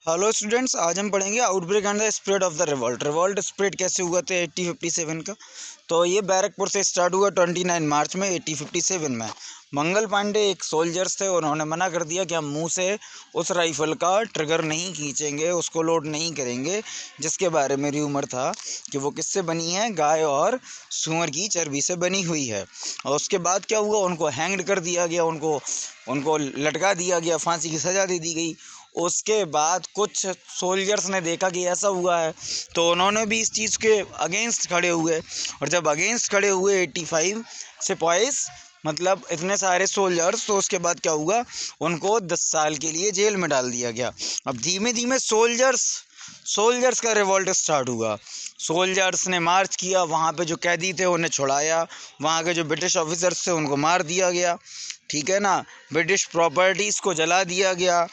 Hello students, आज हम पढ़ेंगे outbreak and the spread of the revolt. Revolt spread कैसे हुआ था 1857 का। तो ये बैरकपुर से स्टार्ट हुआ 29 मार्च में 1857 में। मंगल पांडे एक सोल्जर्स थे, उन्होंने मना कर दिया कि हम मुंह से उस राइफ़ल का ट्रिगर नहीं खींचेंगे, उसको लोड नहीं करेंगे जिसके बारे में र्यूमर था कि वो किससे बनी है, गाय और सूअर की चर्बी से बनी हुई है। और उसके बाद क्या हुआ, उनको हैंग्ड कर दिया गया, उनको लटका दिया गया, फांसी की सज़ा दे दी गई। उसके बाद कुछ सोल्जर्स ने देखा कि ऐसा हुआ है तो उन्होंने भी इस चीज़ के अगेंस्ट खड़े हुए, और जब अगेंस्ट खड़े हुए 85 सिपाहीज, मतलब इतने सारे सोल्जर्स, तो उसके बाद क्या हुआ, उनको 10 साल के लिए जेल में डाल दिया गया। अब धीमे धीमे सोल्जर्स का रिवॉल्ट स्टार्ट हुआ। सोल्जर्स ने मार्च किया, वहाँ पे जो कैदी थे उन्हें छुड़ाया, वहाँ के जो ब्रिटिश ऑफिसर्स थे उनको मार दिया गया, ठीक है ना, ब्रिटिश प्रॉपर्टीज़ को जला दिया गया,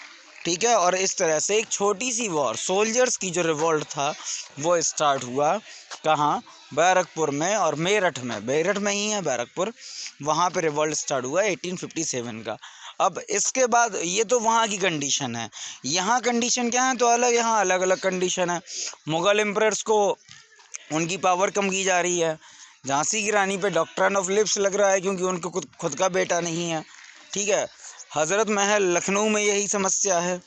ठीक है। और इस तरह से एक छोटी सी वॉर, सोल्जर्स की जो रिवॉल्ट था वो स्टार्ट हुआ कहाँ, बैरकपुर में और मेरठ में ही है बैरकपुर, वहाँ पे रिवॉल्ट स्टार्ट हुआ 1857 का। अब इसके बाद ये तो वहाँ की कंडीशन है, यहाँ कंडीशन क्या है तो अलग, यहाँ अलग अलग कंडीशन है। मुग़ल एम्परर्स को उनकी पावर कम की जा रही है। झांसी की रानी पे डॉक्ट्रिन ऑफ लिप्स लग रहा है क्योंकि उनको खुद का बेटा नहीं है, ठीक है। हज़रत महल लखनऊ में यही समस्या है,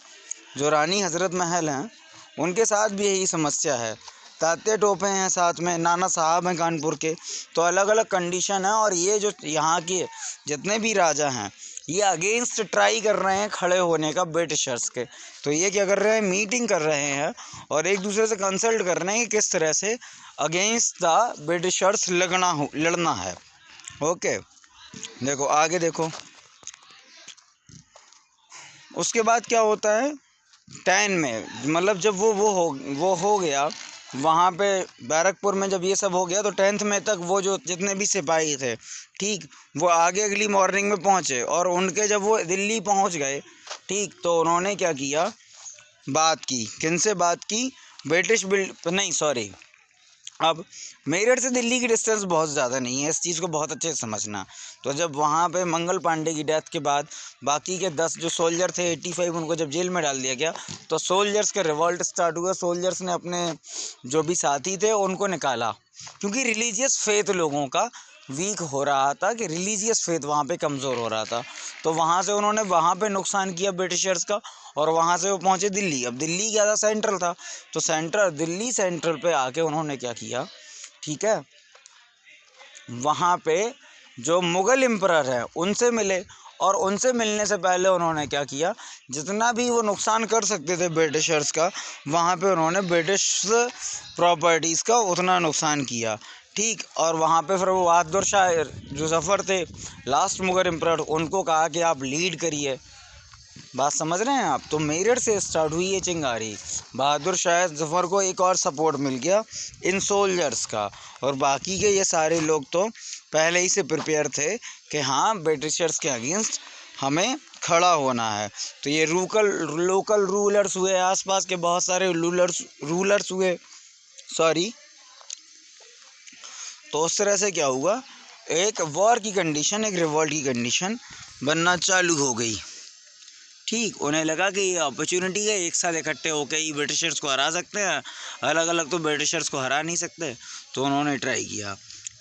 जो रानी हज़रत महल हैं उनके साथ भी यही समस्या है। तात्या टोपे हैं साथ में, नाना साहब हैं कानपुर के, तो अलग अलग कंडीशन है। और ये जो यहाँ के जितने भी राजा हैं ये अगेंस्ट ट्राई कर रहे हैं खड़े होने का ब्रिटिशर्स के। तो ये क्या कर रहे हैं, मीटिंग कर रहे हैं और एक दूसरे से कंसल्ट कर रहे हैं कि किस तरह से अगेंस्ट द ब्रिटिशर्स लड़ना है। ओके, देखो आगे देखो। उसके बाद क्या होता है 10 में, मतलब जब वो हो गया वहाँ पे बैरकपुर में, जब ये सब हो गया तो 10th में तक वो जो जितने भी सिपाही थे, ठीक, वो आगे अगली मॉर्निंग में पहुँचे। और उनके जब वो दिल्ली पहुँच गए, ठीक, तो उन्होंने क्या किया, बात की, किनसे बात की, अब मेरठ से दिल्ली की डिस्टेंस बहुत ज़्यादा नहीं है, इस चीज़ को बहुत अच्छे से समझना। तो जब वहाँ पे मंगल पांडे की डेथ के बाद बाकी के 10 जो सोल्जर थे 85, उनको जब जेल में डाल दिया गया तो सोल्जर्स का रिवॉल्ट स्टार्ट हुआ। सोल्जर्स ने अपने जो भी साथी थे उनको निकाला, क्योंकि रिलीजियस फेथ लोगों का वीक हो रहा था, कि रिलीजियस फेथ वहाँ पे कमज़ोर हो रहा था। तो वहाँ से उन्होंने वहाँ पे नुकसान किया ब्रिटिशर्स का, और वहाँ से वो पहुँचे दिल्ली। अब दिल्ली क्या था, सेंट्रल था, तो दिल्ली सेंट्रल पे आके उन्होंने क्या किया, ठीक है, वहाँ पे जो मुग़ल एम्परर हैं उनसे मिले, और उनसे मिलने से पहले उन्होंने क्या किया, जितना भी वो नुकसान कर सकते थे ब्रिटिशर्स का, वहाँ पे उन्होंने ब्रिटिश प्रॉपर्टीज़ का उतना नुकसान किया, ठीक। और वहाँ पे फिर वो बहादुर शाह जो जफ़र थे लास्ट मुग़ल एम्परर, उनको कहा कि आप लीड करिए। बात समझ रहे हैं आप। तो मेरठ से स्टार्ट हुई ये चिंगारी, बहादुर शाह जफ़र को एक और सपोर्ट मिल गया इन सोल्जर्स का, और बाकी के ये सारे लोग तो पहले ही से प्रिपेयर थे कि हाँ ब्रिटिशर्स के अगेंस्ट हमें खड़ा होना है। तो ये लोकल रूलर्स हुए, आसपास के बहुत सारे रूलर्स हुए, सॉरी। तो उस तरह से क्या हुआ, एक वॉर की कंडीशन, एक रिवॉल्ट की कंडीशन बनना चालू हो गई, ठीक। उन्हें लगा कि ये अपॉर्चुनिटी है, एक साथ इकट्ठे होकर ही ब्रिटिशर्स को हरा सकते हैं, अलग अलग तो ब्रिटिशर्स को हरा नहीं सकते, तो उन्होंने ट्राई किया,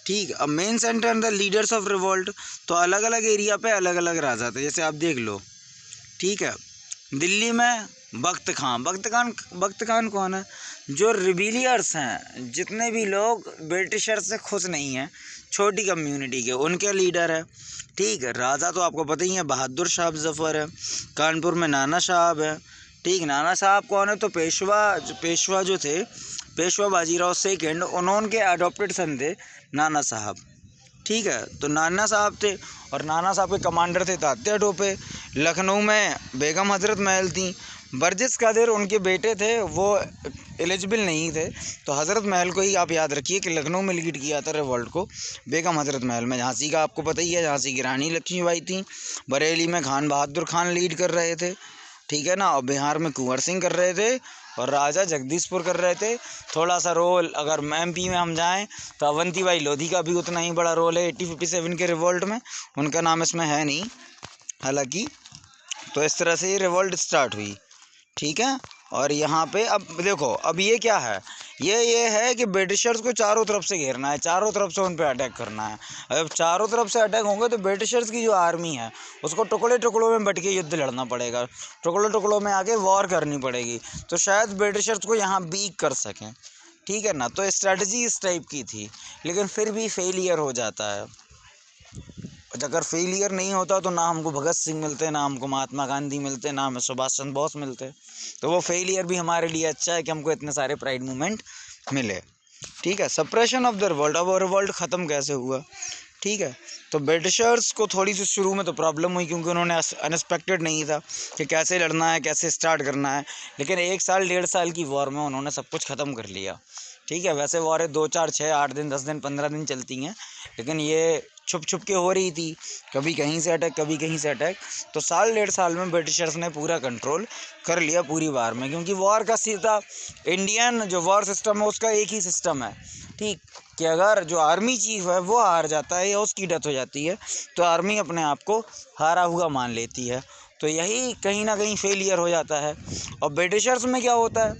ठीक। अब main centre and the leaders of revolt, तो अलग अलग एरिया पे अलग अलग राजा थे, जैसे आप देख लो, ठीक है। दिल्ली में बख्त खान कौन है, जो रिबेलियर्स हैं, जितने भी लोग ब्रिटिशर्स से खुश नहीं हैं, छोटी कम्युनिटी के, उनके लीडर है, ठीक है। राजा तो आपको पता ही है, बहादुर शाह जफ़र है। कानपुर में नाना साहब है, ठीक। नाना साहब कौन है, तो पेशवा जो थे, पेशवा बाजीराव सेकंड, उन्होंने अडॉप्टेड सन थे नाना साहब, ठीक है। तो नाना साहब थे, और नाना साहब के कमांडर थे तात्या टोपे। लखनऊ में बेगम हज़रत महल थी, बर्जिस कादिर उनके बेटे थे, वो एलिजिबल नहीं थे, तो हज़रत महल को ही आप याद रखिए कि लखनऊ में लीड किया था रिवॉल्ट को बेगम हज़रत महल में। झांसी का आपको पता ही है, झांसी की रानी लक्ष्मीबाई थी। बरेली में खान बहादुर खान लीड कर रहे थे, ठीक है ना, और बिहार में कुंवर सिंह कर रहे थे, और राजा जगदीशपुर कर रहे थे। थोड़ा सा रोल अगर MP में हम जाएं तो अवंतीबाई लोधी का भी उतना ही बड़ा रोल है 1857 के रिवॉल्ट में, उनका नाम इसमें है नहीं हालांकि। तो इस तरह से ये रिवॉल्ट स्टार्ट हुई, ठीक है। और यहाँ पे अब देखो, अब ये क्या है, ये है कि ब्रिटिशर्स को चारों तरफ से घेरना है, चारों तरफ से उन पे अटैक करना है। अब चारों तरफ से अटैक होंगे तो ब्रिटिशर्स की जो आर्मी है उसको टुकड़े टुकड़ों में बट के युद्ध लड़ना पड़ेगा, टुकड़े टुकड़ों में आके वॉर करनी पड़ेगी, तो शायद ब्रिटिशर्स को यहाँ बीक कर सकें, ठीक है ना। तो स्ट्रैटेजी इस टाइप की थी, लेकिन फिर भी फेलियर हो जाता है। अगर फेलियर नहीं होता तो ना हमको भगत सिंह मिलते, ना हमको महात्मा गांधी मिलते, ना हमें सुभाष चंद्र बोस मिलते। तो वो फेलियर भी हमारे लिए अच्छा है कि हमको इतने सारे प्राइड मूवमेंट मिले, ठीक है। सप्रेशन ऑफ द रिवॉल्ट, अब रिवॉल्ट ख़त्म कैसे हुआ, ठीक है। तो ब्रिटिशर्स को थोड़ी सी शुरू में तो प्रॉब्लम हुई, क्योंकि उन्होंने अनएक्सपेक्टेड नहीं था कि कैसे लड़ना है, कैसे स्टार्ट करना है, लेकिन 1 साल 1.5 साल की वॉर में उन्होंने सब कुछ ख़त्म कर लिया, ठीक है। वैसे वॉरें 2 4 6 8 दिन 10 दिन 15 दिन चलती हैं, लेकिन ये छुप छुप के हो रही थी, कभी कहीं से अटैक, कभी कहीं से अटैक। तो 1.5 साल में ब्रिटिशर्स ने पूरा कंट्रोल कर लिया पूरी वार में, क्योंकि वॉर का सीधा इंडियन जो वॉर सिस्टम है उसका एक ही सिस्टम है, ठीक, कि अगर जो आर्मी चीफ है वो हार जाता है या उसकी डेथ हो जाती है तो आर्मी अपने आप को हारा हुआ मान लेती है। तो यही कहीं ना कहीं फेलियर हो जाता है। और ब्रिटिशर्स में क्या होता है,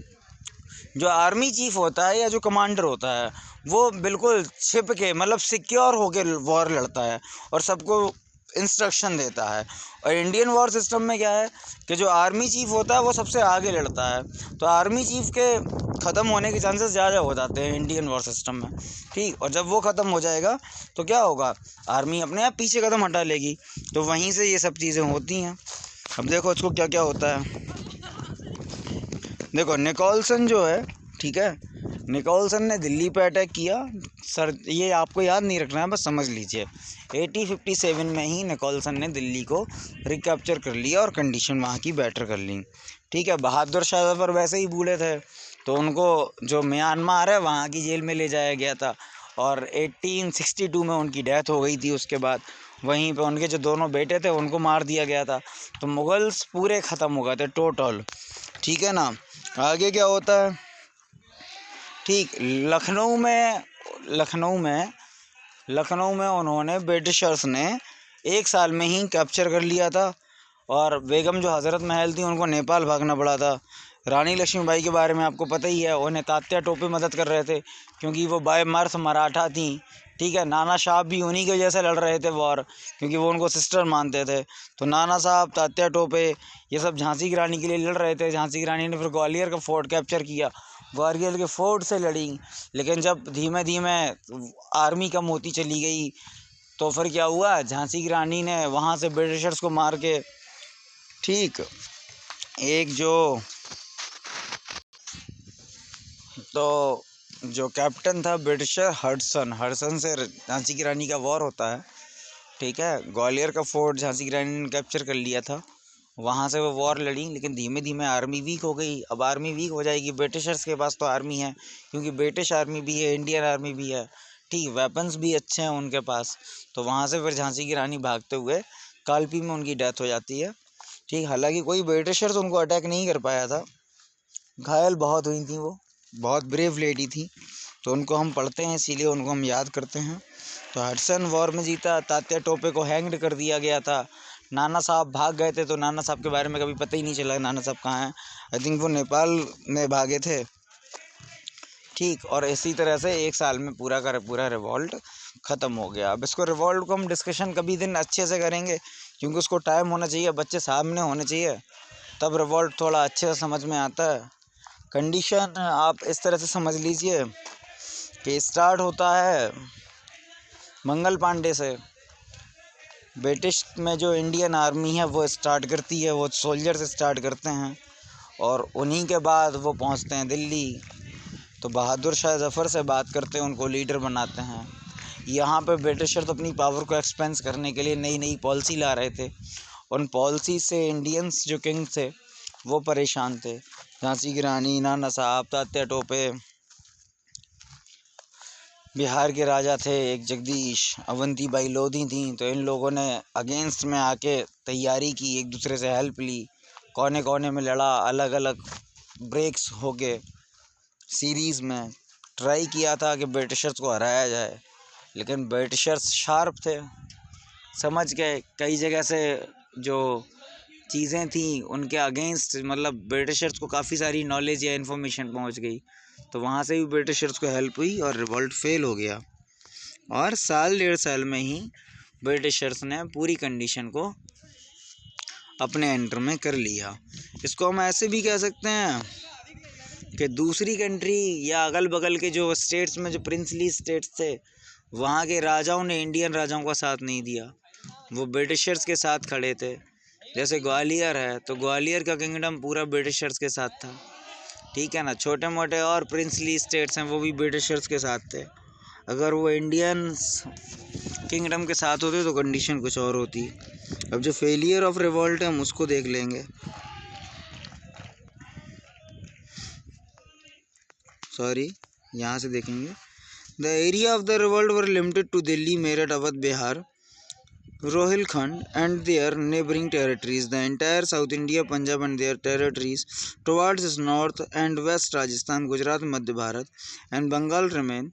जो आर्मी चीफ होता है या जो कमांडर होता है वो बिल्कुल छिप के, मतलब सिक्योर होके वॉर लड़ता है और सबको इंस्ट्रक्शन देता है। और इंडियन वॉर सिस्टम में क्या है कि जो आर्मी चीफ होता है वो सबसे आगे लड़ता है, तो आर्मी चीफ के ख़त्म होने के चांसेस ज़्यादा हो जाते हैं इंडियन वॉर सिस्टम में, ठीक। और जब वो ख़त्म हो जाएगा तो क्या होगा, आर्मी अपने आप पीछे कदम हटा लेगी, तो वहीं से ये सब चीज़ें होती हैं। अब देखो इसको क्या क्या होता है। देखो निकोलसन जो है, ठीक है, निकोलसन ने दिल्ली पे अटैक किया। सर ये आपको याद नहीं रखना है, बस समझ लीजिए 1857 में ही निकोलसन ने दिल्ली को रिकैप्चर कर लिया और कंडीशन वहाँ की बेटर कर ली, ठीक है। बहादुर शाह जफर वैसे ही बूढ़े थे, तो उनको जो म्यांमार है वहाँ की जेल में ले जाया गया था और 1862 में उनकी डेथ हो गई थी। उसके बाद वहीं पे उनके जो दोनों बेटे थे उनको मार दिया गया था। तो मुग़ल्स पूरे ख़त्म हो गए थे टोटल, ठीक है ना। आगे क्या होता है, ठीक, लखनऊ में उन्होंने ब्रिटिशर्स ने 1 साल में ही कैप्चर कर लिया था। और बेगम जो हज़रत महल थी उनको नेपाल भागना पड़ा था। रानी लक्ष्मीबाई के बारे में आपको पता ही है, उन्हें तात्या टोपे मदद कर रहे थे क्योंकि वो बाय मर्थ मराठा थी, ठीक है। नाना साहब भी उन्हीं की वजह से लड़ रहे थे वॉर, क्योंकि वो उनको सिस्टर मानते थे। तो नाना साहब, तात्या टोपे, ये सब झांसी की रानी के लिए लड़ रहे थे। झांसी की रानी ने फिर ग्वालियर का फोर्ट कैप्चर किया, ग्वालियर के फोर्ट से लड़ी। लेकिन जब धीमे धीमे आर्मी कम होती चली गई तो फिर क्या हुआ, झांसी की रानी ने वहाँ से ब्रिटिशर्स को मार के, ठीक, एक जो कैप्टन था ब्रिटिशर हडसन से झांसी की रानी का वॉर होता है, ठीक है। ग्वालियर का फोर्ट झांसी की रानी ने कैप्चर कर लिया था, वहाँ से वो वॉर लड़ी। लेकिन धीमे धीमे आर्मी वीक हो गई। अब आर्मी वीक हो जाएगी, ब्रिटिशर्स के पास तो आर्मी है, क्योंकि ब्रिटिश आर्मी भी है, इंडियन आर्मी भी है, ठीक, वेपन्स भी अच्छे हैं उनके पास। तो वहाँ से फिर झांसी की रानी भागते हुए कालपी में उनकी डेथ हो जाती है, ठीक। हालांकि कोई ब्रिटिशर्स उनको अटैक नहीं कर पाया था, घायल बहुत हुई थी, वो बहुत ब्रेव लेडी थी, तो उनको हम पढ़ते हैं इसीलिए उनको हम याद करते हैं। तो हडसन वॉर में जीता, तात्या टोपे को हैंग्ड कर दिया गया था, नाना साहब भाग गए थे, तो नाना साहब के बारे में कभी पता ही नहीं चला नाना साहब कहाँ हैं। आई थिंक वो नेपाल में भागे थे, ठीक। और इसी तरह से 1 साल में पूरा का पूरा रिवॉल्ट ख़त्म हो गया। अब इसको रिवॉल्ट को हम डिस्कशन कभी दिन अच्छे से करेंगे, क्योंकि उसको टाइम होना चाहिए, बच्चे सामने होने चाहिए, तब रिवॉल्ट थोड़ा अच्छे से समझ में आता है। कंडीशन आप इस तरह से समझ लीजिए कि स्टार्ट होता है मंगल पांडे से। ब्रिटिश में जो इंडियन आर्मी है वो स्टार्ट करती है, वो सोल्जर से स्टार्ट करते हैं और उन्हीं के बाद वो पहुंचते हैं दिल्ली। तो बहादुर शाह जफ़र से बात करते हैं, उनको लीडर बनाते हैं। यहाँ पे ब्रिटिशर्स अपनी पावर को एक्सपेंस करने के लिए नई नई पॉलिसी ला रहे थे। उन पॉलिसी से इंडियंस जो किंग थे वो परेशान थे। झांसी की रानी, नाना साहब, तात्या टोपे, बिहार के राजा थे एक जगदीश, अवंती बाई लोधी थी। तो इन लोगों ने अगेंस्ट में आके तैयारी की, एक दूसरे से हेल्प ली, कोने कोने में लड़ा, अलग अलग ब्रेक्स हो के सीरीज़ में ट्राई किया था कि ब्रिटिशर्स को हराया जाए। लेकिन ब्रिटिशर्स शार्प थे, समझ गए। कई जगह से जो चीज़ें थी उनके अगेंस्ट, मतलब ब्रिटिशर्स को काफ़ी सारी नॉलेज या इन्फॉर्मेशन पहुंच गई, तो वहाँ से भी ब्रिटिशर्स को हेल्प हुई और रिवॉल्ट फेल हो गया। और साल 1.5 साल में ही ब्रिटिशर्स ने पूरी कंडीशन को अपने अंडर में कर लिया। इसको हम ऐसे भी कह सकते हैं कि दूसरी कंट्री या अगल बगल के जो स्टेट्स में जो प्रिंसली स्टेट्स थे, वहाँ के राजाओं ने इंडियन राजाओं का साथ नहीं दिया, वो ब्रिटिशर्स के साथ खड़े थे। जैसे ग्वालियर है, तो ग्वालियर का किंगडम पूरा ब्रिटिशर्स के साथ था, ठीक है ना। छोटे मोटे और प्रिंसली स्टेट्स हैं, वो भी ब्रिटिशर्स के साथ थे। अगर वो इंडियन किंगडम के साथ होते तो कंडीशन कुछ और होती। अब जो फेलियर ऑफ रिवॉल्ट है हम उसको देख लेंगे। सॉरी, यहाँ से देखेंगे। The area of the revolt were limited to Delhi, Meerut, Awadh, Bihar, Rohilkhand and their neighboring territories, the entire South India, Punjab and their territories towards its north and west, Rajasthan, Gujarat, Madhya Bharat and Bengal remain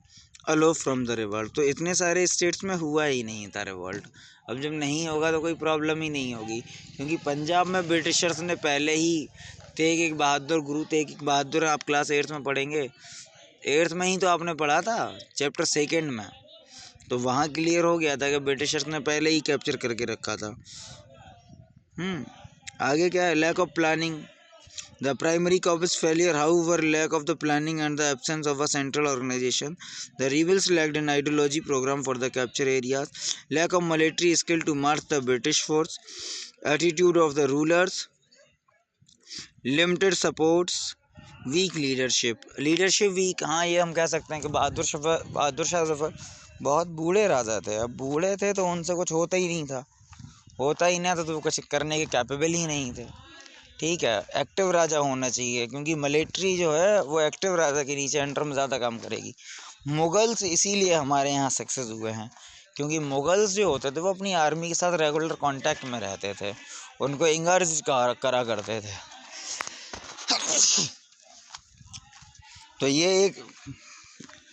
aloof from the revolt। तो इतने सारे states में हुआ ही नहीं था revolt. अब जब नहीं होगा तो कोई प्रॉब्लम ही नहीं होगी, क्योंकि पंजाब में ब्रिटिशर्स ने पहले ही तेग एक बहादुर गुरु तेग एक बहादुर, आप क्लास 8th में पढ़ेंगे, 8th में ही तो आपने पढ़ा था, चैप्टर 2 में, तो वहाँ क्लियर हो गया था कि ब्रिटिशर्स ने पहले ही कैप्चर करके रखा था। आगे क्या है, lack of planning. The primary cause is failure, however lack of the planning and the absence of a central organisation. The rebels lacked an ideology programme for the capture areas, lack of military skill to march the British force, attitude of the rulers, limited supports, weak leadership weak. हाँ, ये हम कह सकते हैं कि बहादुर शाह जफर बहुत बूढ़े राजा थे। अब बूढ़े थे तो उनसे कुछ होता ही नहीं था, तो वो कुछ करने के कैपेबल ही नहीं थे, ठीक है। एक्टिव राजा होना चाहिए, क्योंकि मिलिट्री जो है वो एक्टिव राजा के नीचे अंडर में ज़्यादा काम करेगी। मुगल्स इसीलिए हमारे यहाँ सक्सेस हुए हैं, क्योंकि मुगल्स जो होते थे वो अपनी आर्मी के साथ रेगुलर कांटेक्ट में रहते थे, उनको इंगर्ज करा करते थे। तो ये एक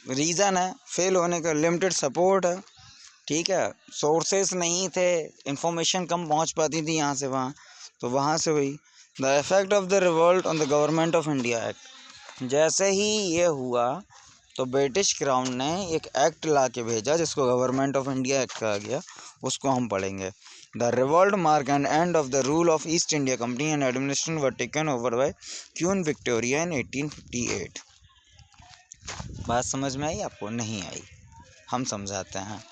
रीज़न है फेल होने का, लिमिटेड सपोर्ट है, ठीक है। सोर्सेस नहीं थे, इंफॉर्मेशन कम पहुंच पाती थी यहाँ से वहाँ, तो वहाँ से हुई। The effect of the revolt on the government of India act. जैसे ही ये हुआ तो ब्रिटिश क्राउन ने एक एक्ट ला के भेजा जिसको गवर्नमेंट ऑफ इंडिया एक्ट कहा गया, उसको हम पढ़ेंगे। The revolt mark and end of the rule of East India Company and administration were taken over by Queen Victoria in 1858। बात समझ में आई आपको? नहीं आई, हम समझाते हैं।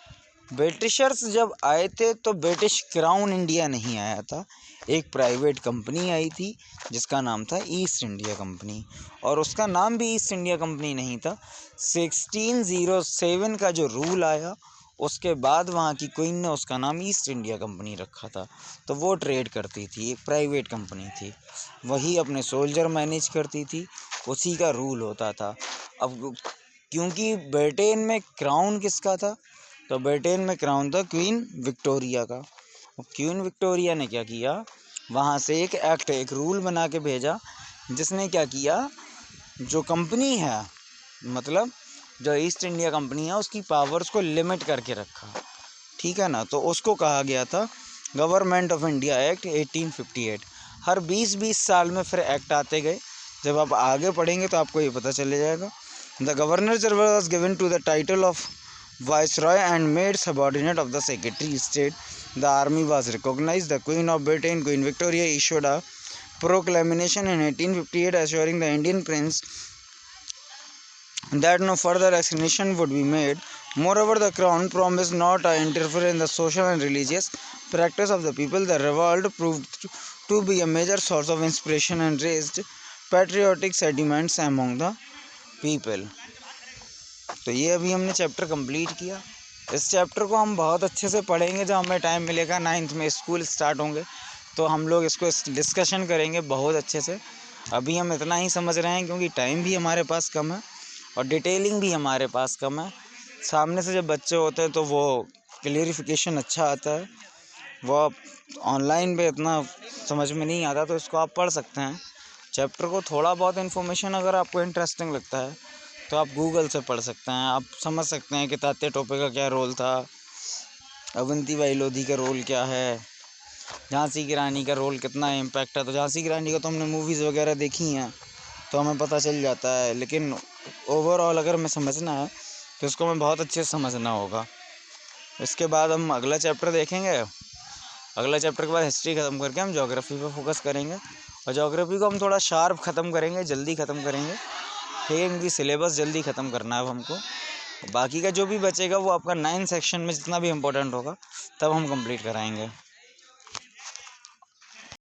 ब्रिटिशर्स जब आए थे तो ब्रिटिश क्राउन इंडिया नहीं आया था, एक प्राइवेट कंपनी आई थी जिसका नाम था ईस्ट इंडिया कंपनी, और उसका नाम भी ईस्ट इंडिया कंपनी नहीं था। 1607 का जो रूल आया उसके बाद वहाँ की क्वीन ने उसका नाम ईस्ट इंडिया कंपनी रखा था। तो वो ट्रेड करती थी, एक प्राइवेट कंपनी थी, वही अपने सोल्जर मैनेज करती थी, उसी का रूल होता था। अब क्योंकि ब्रिटेन में क्राउन किसका था, तो ब्रिटेन में क्राउन था क्वीन विक्टोरिया का। क्वीन विक्टोरिया ने क्या किया, वहाँ से एक एक्ट, एक रूल बना के भेजा, जिसने क्या किया, जो कंपनी है, मतलब जो ईस्ट इंडिया कंपनी है, उसकी पावर्स को लिमिट करके रखा, ठीक है ना। तो उसको कहा गया था गवर्नमेंट ऑफ इंडिया एक्ट 1858। हर 20-20 साल में फिर एक्ट आते गए, जब आप आगे पढ़ेंगे तो आपको ये पता चले जाएगा। The governor general was given to the title of Viceroy and made subordinate of the Secretary of State. The army was recognized. The Queen of Britain, Queen Victoria, issued a proclamation in 1858 assuring the Indian prince that no further assignation would be made. Moreover, the crown promised not to interfere in the social and religious practice of the people. The revolt proved to be a major source of inspiration and raised patriotic sentiments among the people. तो ये अभी हमने chapter complete किया। इस chapter को हम बहुत अच्छे से पढ़ेंगे, जब हमें टाइम मिलेगा, 9th में स्कूल स्टार्ट होंगे तो हम लोग इसको डिस्कशन करेंगे बहुत अच्छे से। अभी हम इतना ही समझ रहे हैं क्योंकि टाइम भी हमारे पास कम है और डिटेलिंग भी हमारे पास कम है। सामने से जब बच्चे होते हैं तो वो क्लियरिफिकेशन अच्छा आता है, वो ऑनलाइन पे इतना समझ में नहीं आता, तो इसको आप पढ़ सकते हैं चैप्टर को। थोड़ा बहुत इन्फॉर्मेशन अगर आपको इंटरेस्टिंग लगता है तो आप गूगल से पढ़ सकते हैं, आप समझ सकते हैं कि तात्या टोपे का क्या रोल था, अवंती बाई लोधी का रोल क्या है, झांसी की रानी का रोल कितना इम्पैक्ट है। तो झांसी की रानी का तो हमने मूवीज़ वगैरह देखी हैं तो हमें पता चल जाता है, लेकिन ओवरऑल अगर हमें समझना है तो इसको हमें बहुत अच्छे से समझना होगा। इसके बाद हम अगला चैप्टर देखेंगे। अगला चैप्टर के बाद हिस्ट्री ख़त्म करके हम ज्योग्राफी पे फोकस करेंगे, और ज्योग्राफी को हम थोड़ा शार्प ख़त्म करेंगे, जल्दी ख़त्म करेंगे, ठीक है, क्योंकि सिलेबस जल्दी ख़त्म करना है अब हमको। बाकी का जो भी बचेगा वो आपका 9 सेक्शन में जितना भी इम्पोर्टेंट होगा तब हम कंप्लीट कराएंगे।